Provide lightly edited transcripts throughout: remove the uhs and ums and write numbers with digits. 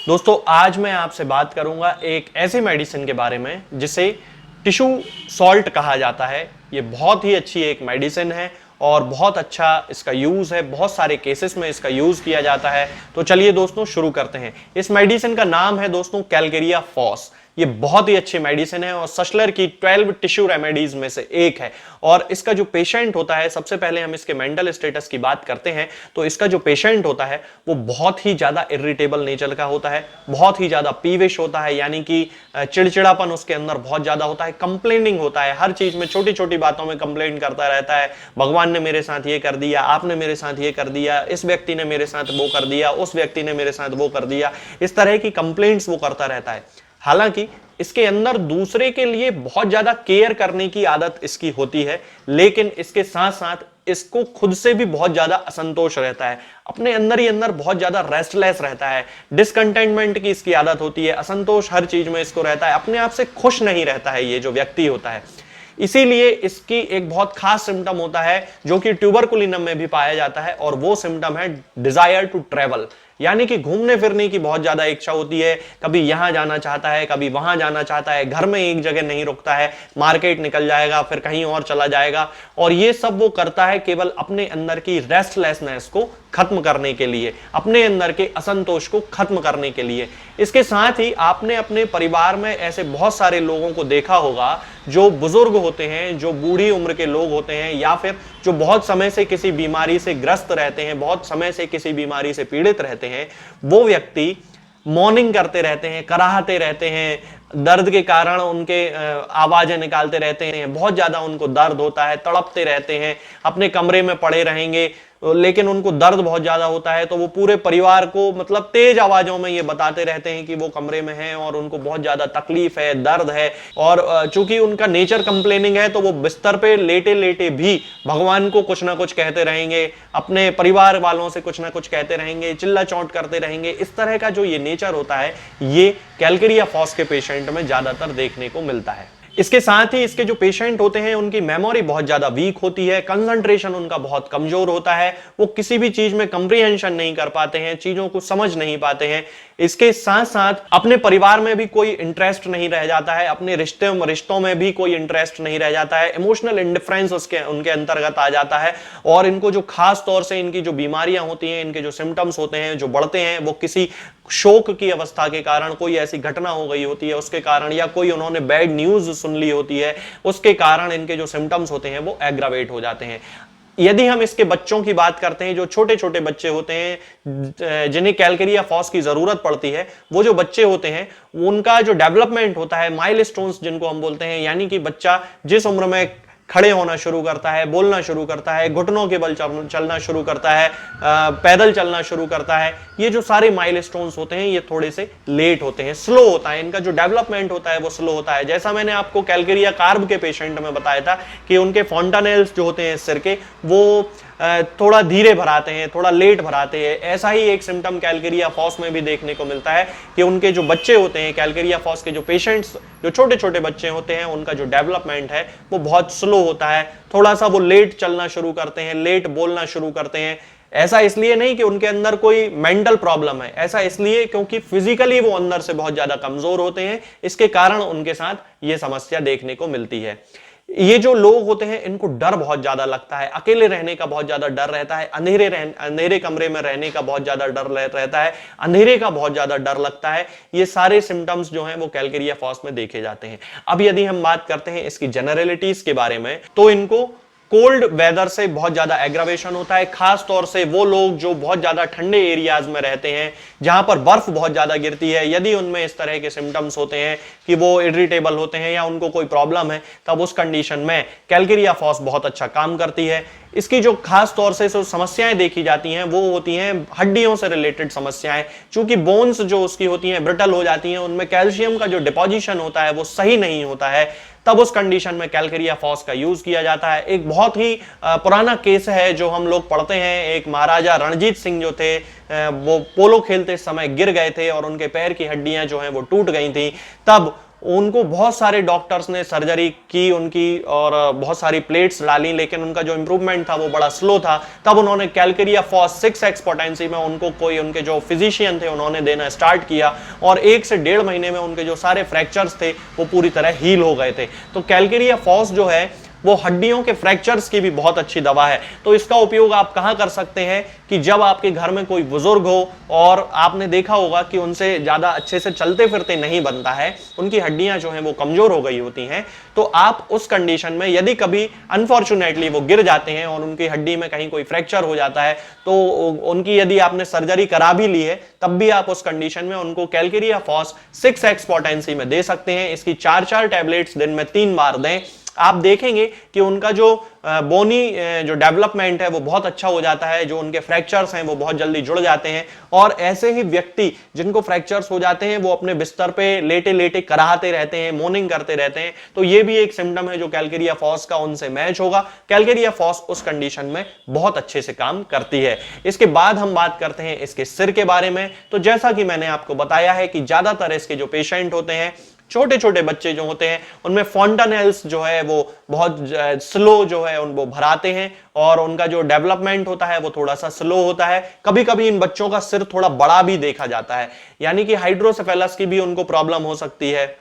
दोस्तों आज मैं आपसे बात करूंगा एक ऐसी मेडिसिन के बारे में जिसे टिश्यू सॉल्ट कहा जाता है। ये बहुत ही अच्छी एक मेडिसिन है और बहुत अच्छा इसका यूज है, बहुत सारे केसेस में इसका यूज किया जाता है। तो चलिए दोस्तों शुरू करते हैं। इस मेडिसिन का नाम है दोस्तों कैलकेरिया फॉस। ये बहुत ही अच्छी मेडिसिन है और सशलर की 12 टिश्यू रेमेडीज में से एक है। और इसका जो पेशेंट होता है, सबसे पहले हम इसके मेंटल स्टेटस की बात करते हैं तो इसका जो पेशेंट होता है वो बहुत ही ज्यादा इरिटेबल नेचर का होता है, बहुत ही ज्यादा पीविश होता है, यानी कि चिड़चिड़ापन उसके अंदर बहुत ज्यादा होता है, कंप्लेनिंग होता है, हर चीज में छोटी छोटी बातों में कंप्लेंट करता रहता है। भगवान ने मेरे साथ ये कर दिया, आपने मेरे साथ ये कर दिया, इस व्यक्ति ने मेरे साथ वो कर दिया, उस व्यक्ति ने मेरे साथ वो कर दिया, इस तरह की कंप्लेंट्स वो करता रहता है। हालांकि इसके अंदर दूसरे के लिए बहुत ज्यादा केयर करने की आदत इसकी होती है, लेकिन इसके साथ साथ इसको खुद से भी बहुत ज्यादा असंतोष रहता है, अपने अंदर ही अंदर बहुत ज्यादा रेस्टलेस रहता है, डिसकंटेंटमेंट की इसकी आदत होती है, असंतोष हर चीज में इसको रहता है, अपने आप से खुश नहीं रहता है ये जो व्यक्ति होता है। इसीलिए इसकी एक बहुत खास सिम्टम होता है जो कि ट्यूबरकुलिनम में भी पाया जाता है, और वो सिम्टम है डिजायर टू ट्रेवल, यानी कि घूमने फिरने की बहुत ज्यादा इच्छा होती है। कभी यहां जाना चाहता है, कभी वहां जाना चाहता है, घर में एक जगह नहीं रुकता है, मार्केट निकल जाएगा, फिर कहीं और चला जाएगा। और ये सब वो करता है केवल अपने अंदर की रेस्टलेसनेस को खत्म करने के लिए, अपने अंदर के असंतोष को खत्म करने के लिए। इसके साथ ही आपने अपने परिवार में ऐसे बहुत सारे लोगों को देखा होगा जो बुजुर्ग होते हैं, जो बूढ़ी उम्र के लोग होते हैं, या फिर जो बहुत समय से किसी बीमारी से ग्रस्त रहते हैं, बहुत समय से किसी बीमारी से पीड़ित रहते हैं। वो व्यक्ति मॉर्निंग करते रहते हैं, कराहते रहते हैं, दर्द के कारण उनके आवाजें निकालते रहते हैं, बहुत ज्यादा उनको दर्द होता है, तड़पते रहते हैं, अपने कमरे में पड़े रहेंगे, लेकिन उनको दर्द बहुत ज्यादा होता है, तो वो पूरे परिवार को मतलब तेज आवाजों में ये बताते रहते हैं कि वो कमरे में हैं और उनको बहुत ज्यादा तकलीफ है, दर्द है। और चूंकि उनका नेचर कंप्लेनिंग है तो वो बिस्तर पे लेटे लेटे भी भगवान को कुछ ना कुछ कहते रहेंगे, अपने परिवार वालों से कुछ ना कुछ कहते रहेंगे, चिल्ला चौंट करते रहेंगे। इस तरह का जो ये नेचर होता है ये कैलकेरिया फॉस के पेशेंट में ज्यादातर देखने को मिलता है। इसके साथ ही इसके जो पेशेंट होते हैं उनकी मेमोरी बहुत ज्यादा वीक होती है, कंसंट्रेशन उनका बहुत कमजोर होता है, वो किसी भी चीज में कंप्रीहेंशन नहीं कर पाते हैं, चीजों को समझ नहीं पाते हैं। इसके साथ साथ अपने परिवार में भी कोई इंटरेस्ट नहीं रह जाता है, अपने रिश्तों में भी कोई इंटरेस्ट नहीं रह जाता है, इमोशनल इंडिफरेंस उनके अंतर्गत आ जाता है। और इनको जो खास तौर से इनकी जो बीमारियां होती हैं, इनके जो सिम्टम्स होते हैं जो बढ़ते हैं, वो किसी शोक की अवस्था के कारण, कोई ऐसी घटना हो गई होती है उसके कारण, या कोई उन्होंने बैड न्यूज सुन ली होती है उसके कारण इनके जो सिम्टम्स होते हैं वो एग्रावेट हो जाते हैं। यदि हम इसके बच्चों की बात करते हैं, जो छोटे छोटे बच्चे होते हैं जिन्हें कैलकेरिया फॉस की जरूरत पड़ती है, वो जो बच्चे होते हैं उनका जो डेवलपमेंट होता है, माइलस्टोन्स जिनको हम बोलते हैं, यानी कि बच्चा जिस उम्र में खड़े होना शुरू करता है, बोलना शुरू करता है, घुटनों के बल चलना शुरू करता है, पैदल चलना शुरू करता है, ये जो सारे माइलस्टोन्स होते हैं ये थोड़े से लेट होते हैं, स्लो होता है, इनका जो डेवलपमेंट होता है वो स्लो होता है। जैसा मैंने आपको कैलकेरिया कार्ब के पेशेंट में बताया था कि उनके फॉन्टानेल्स जो होते हैं सिर के, वो थोड़ा धीरे भराते हैं, थोड़ा लेट भराते हैं। ऐसा ही एक सिम्टम कैलकेरिया फॉस में भी देखने को मिलता है कि उनके जो बच्चे होते हैं, कैलकेरिया फॉस के जो पेशेंट्स, जो छोटे छोटे बच्चे होते हैं, उनका जो डेवलपमेंट है वो बहुत स्लो होता है, थोड़ा सा वो लेट चलना शुरू करते हैं, लेट बोलना शुरू करते हैं। ऐसा इसलिए नहीं कि उनके अंदर कोई मेंटल प्रॉब्लम है, ऐसा इसलिए क्योंकि फिजिकली वो अंदर से बहुत ज्यादा कमजोर होते हैं, इसके कारण उनके साथ ये समस्या देखने को मिलती है। ये जो लोग होते हैं इनको डर बहुत ज्यादा लगता है, अकेले रहने का बहुत ज्यादा डर रहता है, अंधेरे कमरे में रहने का बहुत ज्यादा डर रहता है, अंधेरे का बहुत ज्यादा डर लगता है। ये सारे सिम्टम्स जो हैं वो कैलकेरिया फॉस में देखे जाते हैं। अब यदि हम बात करते हैं इसकी जनरलिटीज के बारे में, तो इनको कोल्ड वेदर से बहुत ज्यादा एग्रावेशन होता है, खास तौर से वो लोग जो बहुत ज्यादा ठंडे एरियाज में रहते हैं, जहां पर बर्फ बहुत ज्यादा गिरती है, यदि उनमें इस तरह के सिम्टम्स होते हैं कि वो इरिटेबल होते हैं या उनको कोई प्रॉब्लम है, तब उस कंडीशन में कैलकेरिया फॉस बहुत अच्छा काम करती है। इसकी जो खास तौर से जो समस्याएं देखी जाती हैं वो होती हैं हड्डियों से रिलेटेड समस्याएं, क्योंकि बोन्स जो उसकी होती हैं ब्रिटल हो जाती हैं, उनमें कैल्शियम का जो डिपोजिशन होता है वो सही नहीं होता है, तब उस कंडीशन में कैलकेरिया फॉस का यूज किया जाता है। एक बहुत ही पुराना केस है जो हम लोग पढ़ते हैं, एक महाराजा रणजीत सिंह जो थे, वो पोलो खेलते समय गिर गए थे और उनके पैर की हड्डियां जो हैं वो टूट गई थी, तब उनको बहुत सारे डॉक्टर्स ने सर्जरी की उनकी और बहुत सारी प्लेट्स डाली, लेकिन उनका जो इंप्रूवमेंट था वो बड़ा स्लो था। तब उन्होंने कैलकेरिया फॉस 6x पोटेंसी में उनको कोई उनके जो फिजिशियन थे उन्होंने देना स्टार्ट किया और 1 से 1.5 महीने में उनके जो सारे फ्रैक्चर्स थे वो पूरी तरह हील हो गए थे। तो कैलकेरिया फॉस जो है वो हड्डियों के फ्रैक्चर्स की भी बहुत अच्छी दवा है। तो इसका उपयोग आप कहां कर सकते हैं कि जब आपके घर में कोई बुजुर्ग हो और आपने देखा होगा कि उनसे ज्यादा अच्छे से चलते फिरते नहीं बनता है, उनकी हड्डियां जो हैं वो कमजोर हो गई होती हैं, तो आप उस कंडीशन में यदि कभी अनफॉर्चुनेटली वो गिर जाते हैं और उनकी हड्डी में कहीं कोई फ्रैक्चर हो जाता है, तो उनकी यदि आपने सर्जरी करा भी ली है तब भी आप उस कंडीशन में उनको कैलकेरिया फॉस 6x पोटेंसी में दे सकते हैं। इसकी 4 टैबलेट्स दिन में 3 बार दें। आप देखेंगे कि उनका जो बोनी जो डेवलपमेंट है वो बहुत अच्छा हो जाता है, जो उनके फ्रैक्चर्स हैं वो बहुत जल्दी जुड़ जाते हैं। और ऐसे ही व्यक्ति जिनको फ्रैक्चर्स हो जाते हैं वो अपने बिस्तर पे लेटे लेटे कराहते रहते हैं, मोर्निंग करते रहते हैं, तो ये भी एक सिम्टम है जो कैलकेरिया फॉस का उनसे मैच होगा। कैलकेरिया फॉस उस कंडीशन में बहुत अच्छे से काम करती है। इसके बाद हम बात करते हैं इसके सिर के बारे में। तो जैसा कि मैंने आपको बताया है कि ज्यादातर इसके जो पेशेंट होते हैं, छोटे छोटे बच्चे जो होते हैं, उनमें फॉन्टानेल्स जो है वो बहुत स्लो जो है उनको भराते हैं और उनका जो डेवलपमेंट होता है वो थोड़ा सा स्लो होता है। कभी कभी इन बच्चों का सिर थोड़ा बड़ा भी देखा जाता है, यानी कि हाइड्रोसेफेलस की भी उनको प्रॉब्लम हो सकती है।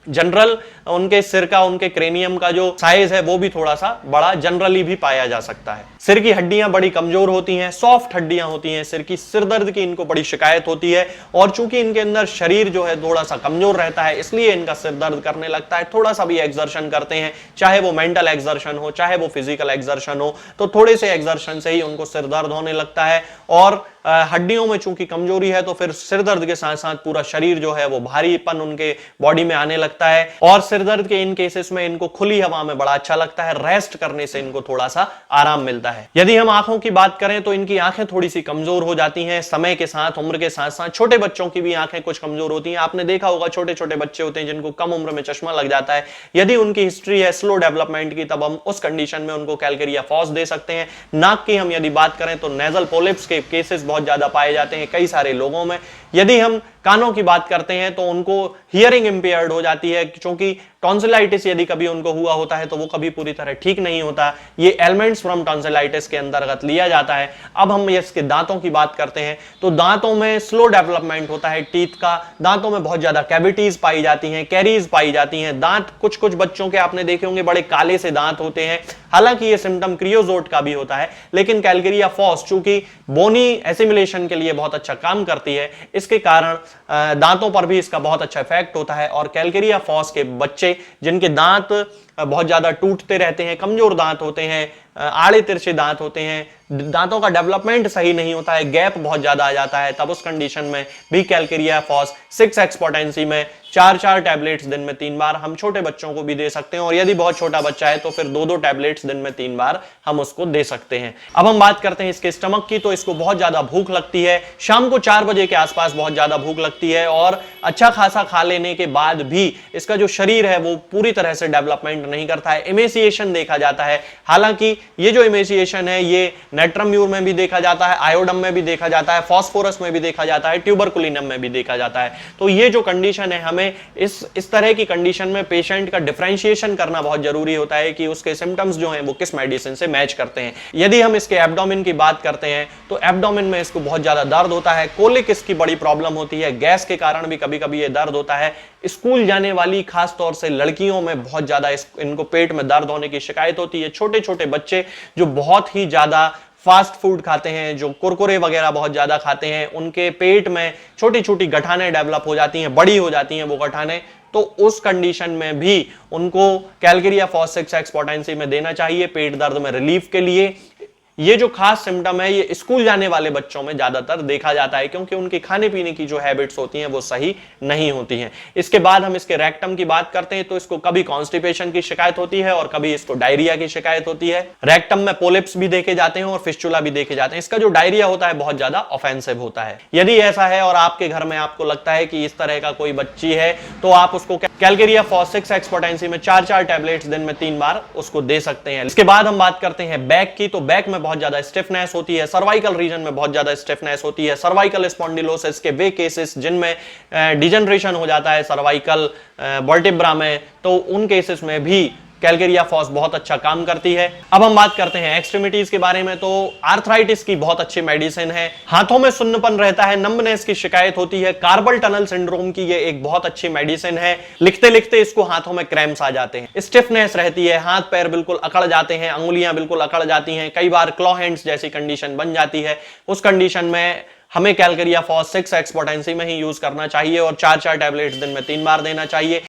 जनरल उनके सिर का, उनके क्रेनियम का जो साइज है वो भी थोड़ा सा बड़ा जनरली भी पाया जा सकता है। सिर की हड्डियां बड़ी कमजोर होती हैं, सॉफ्ट हड्डियां होती हैं सिर की, सिर दर्द की इनको बड़ी शिकायत होती है और चूंकि इनके अंदर शरीर जो है थोड़ा सा कमजोर रहता है इसलिए इनका सिर दर्द करने लगता है। थोड़ा सा भी एक्सर्शन करते हैं, चाहे वो मेंटल एक्सर्शन हो चाहे वो फिजिकल एक्सर्शन हो, तो थोड़े से एक्सर्शन से ही उनको सिर दर्द होने लगता है। और हड्डियों में चूंकि कमजोरी है तो फिर सिर दर्द के साथ साथ पूरा शरीर जो है वो भारीपन उनके बॉडी में आने लगता है। और सिर दर्द के इन केसेस में इनको खुली हवा में बड़ा अच्छा लगता है, रेस्ट करने से इनको थोड़ा सा आराम मिलता है। यदि हम आंखों की बात करें तो इनकी आंखें थोड़ी सी कमजोर हो जाती हैं समय के साथ, उम्र के साथ साथ। छोटे बच्चों की भी आंखें कुछ कमजोर होती हैं। आपने देखा होगा छोटे छोटे बच्चे होते हैं जिनको कम उम्र में चश्मा लग जाता है, यदि उनकी हिस्ट्री है स्लो डेवलपमेंट की तब हम उस कंडीशन में उनको कैलकेरिया फॉस दे सकते हैं। नाक की हम यदि बात करें तो नेजल पोलिप्स के केसेस बहुत ज्यादा पाए जाते हैं कई सारे लोगों में। यदि हम कानों की बात करते हैं तो उनको हियरिंग इंपेयर्ड हो जाती है, क्योंकि टॉन्सिलाइटिस यदि कभी उनको हुआ होता है तो वो कभी पूरी तरह ठीक नहीं होता। ये एलिमेंट्स फ्रॉम टॉन्सिलाइटिस के अंतर्गत लिया जाता है। अब हम इसके दांतों की बात करते हैं तो दांतों में स्लो डेवलपमेंट होता है टीथ का, दांतों में बहुत ज्यादा कैविटीज पाई जाती हैं, कैरीज पाई जाती हैं। दांत कुछ कुछ बच्चों के आपने देखे होंगे बड़े काले से दांत होते हैं। हालांकि ये सिम्टम क्रियोजोट का भी होता है, लेकिन कैलकेरिया फॉस चूंकि बोनी एसिमिलेशन के लिए बहुत अच्छा काम करती है, इसके कारण दांतों पर भी इसका बहुत अच्छा इफेक्ट होता है। और कैलकेरिया फॉस के बच्चे जिनके दांत बहुत ज्यादा टूटते रहते हैं, कमजोर दांत होते हैं, आड़े तिरछे दांत होते हैं, दांतों का डेवलपमेंट सही नहीं होता है, गैप बहुत ज्यादा आ जाता है, तब उस कंडीशन में भी कैलकेरिया फॉस 6x पोटेंसी में 4 टैबलेट्स दिन में 3 बार हम छोटे बच्चों को भी दे सकते हैं। और यदि बहुत छोटा बच्चा है तो फिर 2 टैबलेट्स दिन में 3 बार हम उसको दे सकते हैं। अब हम बात करते हैं इसके स्टमक की। तो इसको बहुत ज्यादा भूख लगती है, शाम को 4 बजे के आसपास बहुत ज्यादा भूख लगती है और अच्छा खासा खा लेने के बाद भी इसका जो शरीर है वो पूरी तरह से डेवलपमेंट नहीं करता है, इमेसिएशन देखा जाता है। हालांकि ये जो इमेसिएशन है ये नेट्रम्यूर में भी देखा जाता है, आयोडम में भी देखा जाता है, फास्फोरस में भी देखा जाता है, ट्यूबरकुलिनम में भी देखा जाता है। तो ये जो कंडीशन है, हमें इस तरह की कंडीशन में पेशेंट का डिफरेंशिएशन करना बहुत जरूरी होता है कि उसके सिम्टम्स जो हैं वो किस मेडिसिन से मैच करते हैं। यदि हम इसके एब्डोमेन की बात करते हैं तो एब्डोमेन में इसको बहुत ज्यादा दर्द होता है, कोलिक इसकी बड़ी प्रॉब्लम होती है, गैस के कारण भी कभी कभी ये दर्द होता है। स्कूल जाने वाली खास तौर से लड़कियों में बहुत ज्यादा इनको पेट में दर्द होने की शिकायत होती है। छोटे छोटे बच्चे जो बहुत ही ज्यादा फास्ट फूड खाते हैं, जो कुरकुरे वगैरह बहुत ज्यादा खाते हैं, उनके पेट में छोटी छोटी गठाने डेवलप हो जाती हैं, बड़ी हो जाती हैं वो गठाने। तो उस कंडीशन में भी उनको कैलकेरिया फॉस 6x पोटेंसी में देना चाहिए पेट दर्द में रिलीफ के लिए। ये जो खास सिम्टम है ये स्कूल जाने वाले बच्चों में ज्यादातर देखा जाता है, क्योंकि उनकी खाने पीने की जो हैबिट्स होती हैं वो सही नहीं होती हैं। इसके बाद हम इसके रेक्टम की बात करते हैं तो इसको कभी कॉन्स्टिपेशन की शिकायत होती है और कभी इसको डायरिया की शिकायत होती है। रेक्टम में पोलिप्स भी देखे जाते हैं और फिस्टुला भी देखे जाते हैं। इसका जो डायरिया होता है बहुत ज्यादा ऑफेंसिव होता है। यदि ऐसा है और आपके घर में आपको लगता है कि इस तरह का कोई बच्ची है तो आप उसको कैलकेरिया फॉस 6x पोटेंसी में 4 टैबलेट्स दिन में 3 बार उसको दे सकते हैं। इसके बाद हम बात करते हैं बैक की, तो बैक में बहुत ज्यादा स्टिफनेस होती है, सर्वाइकल रीजन में बहुत ज्यादा स्टिफनेस होती है, सर्वाइकल स्पॉन्डिलोसिस के वे केसेस जिनमें डिजनरेशन हो जाता है सर्वाइकल वर्टिब्रा में, तो उन केसेस में भी कैलकेरिया फॉस बहुत अच्छा काम करती है। अब हम बात करते हैं एक्सट्रीमिटीज के बारे में, तो आर्थराइटिस की बहुत अच्छी मेडिसिन है। हाथों में सुन्नपन रहता है, नंबनेस की शिकायत होती है, कार्पल टनल सिंड्रोम की ये एक बहुत अच्छी मेडिसिन है। लिखते लिखते इसको हाथों में क्रैम्प्स आ जाते हैं, स्टिफनेस रहती है, हाथ पैर बिल्कुल अकड़ जाते हैं, अंगुलियां बिल्कुल अकड़ जाती हैं, कई बार क्लॉ हैंड्स जैसी कंडीशन बन जाती है। उस कंडीशन में हमें कैलकेरिया फॉस 6x पोटेंसी में ही यूज करना चाहिए और 4 टैबलेट्स दिन में 3 बार देना चाहिए।